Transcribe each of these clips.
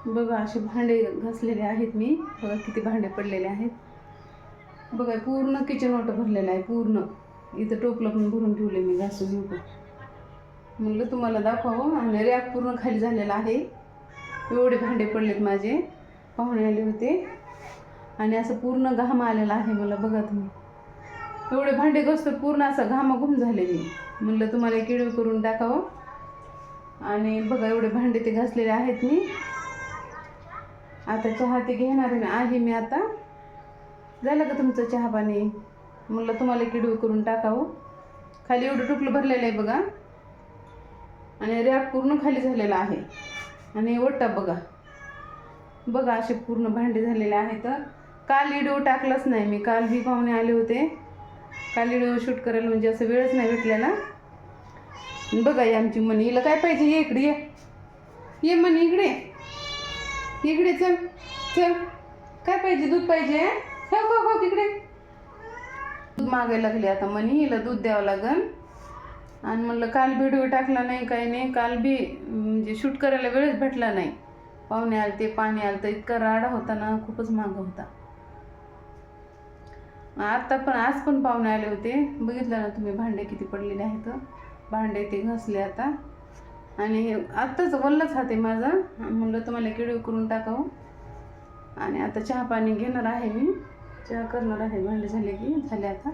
बघा असे भांडे घासलेले आहेत मी. बघा किती भांडे पडलेले आहेत. बघा पूर्ण किचन ओटा भरलेला आहे पूर्ण. इथं टोपलं पण भरून ठेवले मी घासून घेऊ. म्हणलं तुम्हाला दाखवावं. आणि रॅक पूर्ण खाली झालेला आहे. एवढे भांडे पडलेत माझे. पाहुणे आले होते आणि असं पूर्ण घाम आलेला आहे मला. बघा तुम्ही एवढे भांडे घासतो पूर्ण असं घामाघूम झाले मी. म्हणलं तुम्हाला एक व्हिडिओ करून टाकावं. आणि बघा एवढे भांडे ते घासलेले आहेत मी. आता चहा ते घेणार आहे मी. आता झालं का तुमचं चहा पाणी? म्हणलं तुम्हाला एक व्हिडिओ करून टाकावं. खाली एवढं टोपलं भरलेलं आहे बघा. आणि रॅक पूर्ण खाली झालेला आहे. आणि ओटा बघा बघा असे पूर्ण भांडे झालेले आहेत. काल व्हिडिओ टाकलाच नाही मी. काल बी पाहुणे आले होते. काल व्हिडिओ शूट करायला म्हणजे असं वेळच नाही भेटलेला. बघा ही आमची मनी. हिला काय पाहिजे? ये इकडे ये मनी इकडे इकडे. चल चल काय पाहिजे? दूध पाहिजे? हो तिकडे दूध मागायला लागली आता मनी. हिला दूध द्यावं लागेल. आणि म्हणलं काल व्हिडिओ टाकला नाही काही नाही. काल बी म्हणजे शूट करायला वेळच भेटला नाही. पाहुणे आले ते पाणी आलं तर इतका राडा होता ना. खूपच महाग होता. आता पण आज पण पाहुणे आले होते. बघितलं ना तुम्ही भांडे किती पडलेले आहेत. भांडे ते घासले आता. आणि आत्ताच वल्लाच हात आहे माझा. म्हणलं तुम्हाला एक व्हिडिओ करून टाकावं. आणि आता चहा पाणी घेणार आहे मी. चहा करणार आहे. भांडे झाले की झाले आता.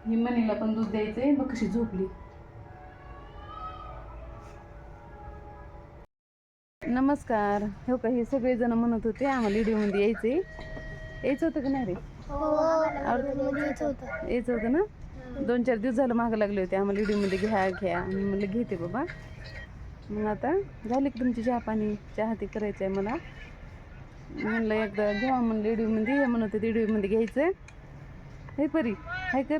ही मनीला पण दूध द्यायचं आहे. बघ कशी झोपली. नमस्कार. हो का हे सगळेजण म्हणत होते आम्हाला व्हिडिओमध्ये यायचं होतं का नाही रे? यायचं होतं ना. 2-4 दिवस झालं मागं लागले होते आम्हाला व्हिडिओमध्ये घ्या. आणि म्हणलं घेते बाबा. मग आता झाले की तुमची चहा पाणी. चहा ते करायचं आहे मला. म्हणलं एकदा घ्या म्हणलं व्हिडिओमध्ये. म्हणत होते व्हिडिओमध्ये घ्यायचं. हे परी हाय कर.